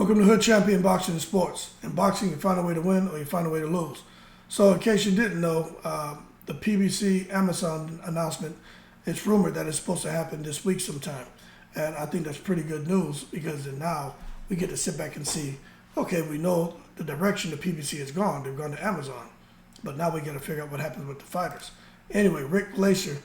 Welcome to Hood Champion Boxing and Sports. In boxing, you find a way to win or you find a way to lose. So in case you didn't know, the PBC Amazon announcement, it's rumored that it's supposed to happen this week sometime. And I think that's pretty good news because then now we get to sit back and see, okay, we know the direction the PBC has gone. They've gone to Amazon. But now we got to figure out what happens with the fighters. Anyway, Rick Glacier,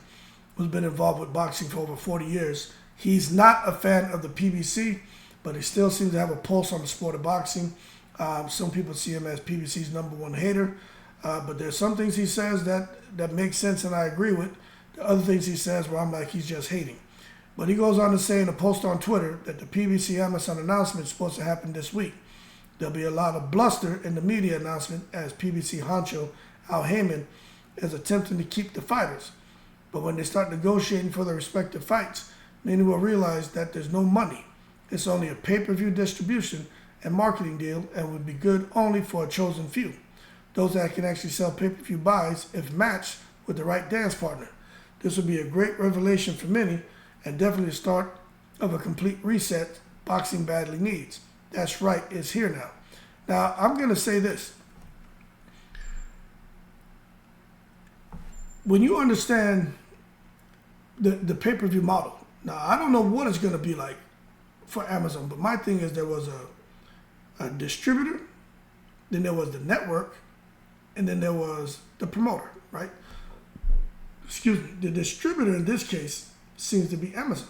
who's been involved with boxing for over 40 years, he's not a fan of the PBC, but he still seems to have a pulse on the sport of boxing. Some people see him as PBC's #1 hater, but there's some things he says that make sense and I agree with. The other things he says where I'm like, he's just hating. But he goes on to say in a post on Twitter that the PBC Amazon announcement is supposed to happen this week. There'll be a lot of bluster in the media announcement as PBC honcho Haymon is attempting to keep the fighters. But when they start negotiating for their respective fights, many will realize that there's no money. It's only a pay-per-view distribution and marketing deal and would be good only for a chosen few. Those that can actually sell pay-per-view buys if matched with the right dance partner. This would be a great revelation for many and definitely the start of a complete reset boxing badly needs. That's right, it's here now. Now, I'm going to say this. When you understand the pay-per-view model, now I don't know what it's going to be like for Amazon, but my thing is there was a distributor, then there was the network, and then there was the promoter, right? Excuse me. The distributor in this case seems to be Amazon.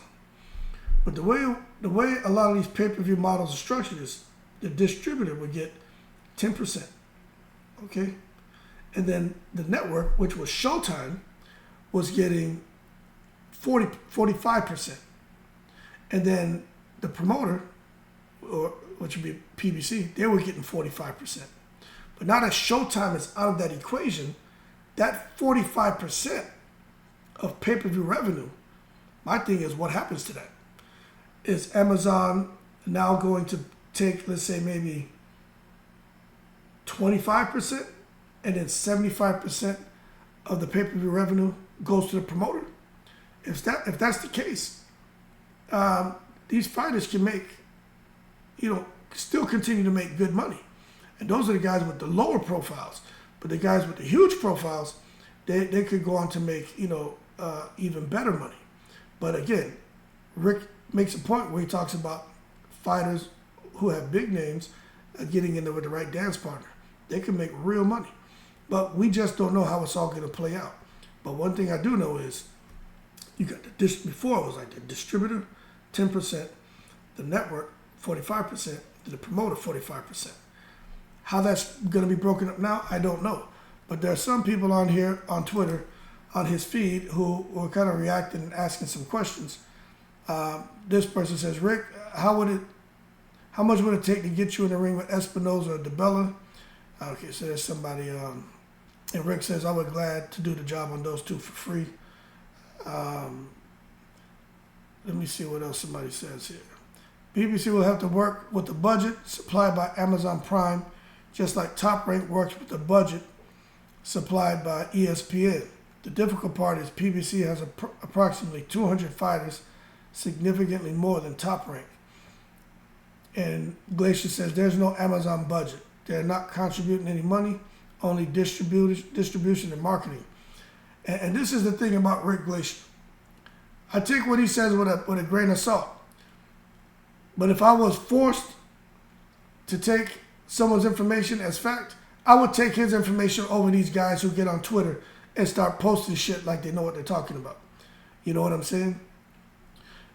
But the way a lot of these pay-per-view models are structured is the distributor would get 10%, okay? And then the network, which was Showtime, was getting 45%. And then the promoter, or which would be PBC, they were getting 45%. But now that Showtime is out of that equation, that 45% of pay-per-view revenue, my thing is what happens to that? Is Amazon now going to take, let's say, maybe 25%, and then 75% of the pay-per-view revenue goes to the promoter? If that's the case, these fighters can make, still continue to make good money. And those are the guys with the lower profiles. But the guys with the huge profiles, they could go on to make, even better money. But again, Rick makes a point where he talks about fighters who have big names getting in there with the right dance partner. They can make real money. But we just don't know how it's all going to play out. But one thing I do know is you got before it was like the distributor, 10%, the network, 45%, the promoter, 45%. How that's going to be broken up now, I don't know. But there are some people on here, on Twitter, on his feed, who were kind of reacting and asking some questions. This person says, Rick, how much would it take to get you in the ring with Espinoza or DeBella? Okay, so there's somebody, and Rick says, I would be glad to do the job on those two for free. Let me see what else somebody says here. BBC will have to work with the budget supplied by Amazon Prime, just like Top Rank works with the budget supplied by ESPN. The difficult part is PBC has approximately 200 fighters, significantly more than Top Rank. And Glacier says there's no Amazon budget. They're not contributing any money, only distribution and marketing. And this is the thing about Rick Glacier. I take what he says with a grain of salt. But if I was forced to take someone's information as fact, I would take his information over these guys who get on Twitter and start posting shit like they know what they're talking about. You know what I'm saying?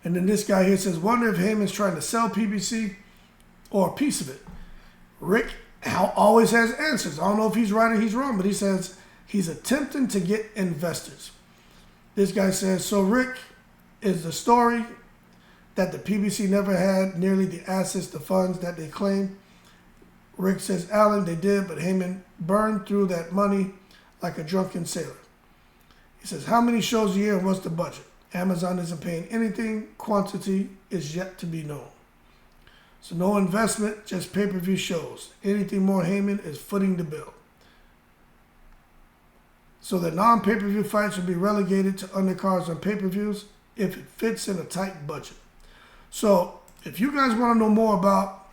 And then this guy here says, wonder if Haymon's trying to sell PBC or a piece of it. Rick always has answers. I don't know if he's right or he's wrong, but he says he's attempting to get investors. This guy says, so Rick, is the story that the PBC never had nearly the assets, the funds that they claim? Rick says, Alan, they did, but Haymon burned through that money like a drunken sailor. He says, how many shows a year and what's the budget? Amazon isn't paying anything. Quantity is yet to be known. So no investment, just pay-per-view shows. Anything more Haymon is footing the bill. So the non-pay-per-view fights will be relegated to undercards on pay-per-views if it fits in a tight budget. So if you guys want to know more about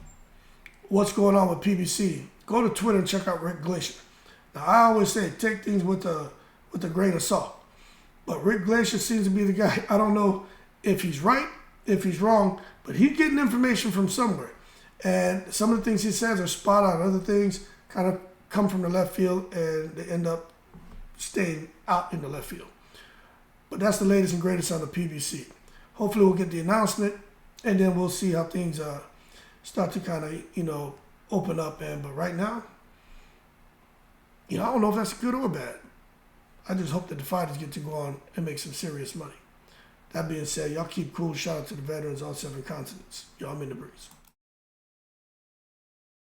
what's going on with PBC, go to Twitter and check out Rick Glacier. Now, I always say take things with a grain of salt. But Rick Glacier seems to be the guy. I don't know if he's right, if he's wrong, but he's getting information from somewhere. And some of the things he says are spot on. Other things kind of come from the left field and they end up staying out in the left field. But that's the latest and greatest on the PBC. Hopefully we'll get the announcement and then we'll see how things start to kind of, open up. But right now, I don't know if that's good or bad. I just hope that the fighters get to go on and make some serious money. That being said, y'all keep cool. Shout out to the veterans, all 7 continents. Y'all, I'm in the breeze.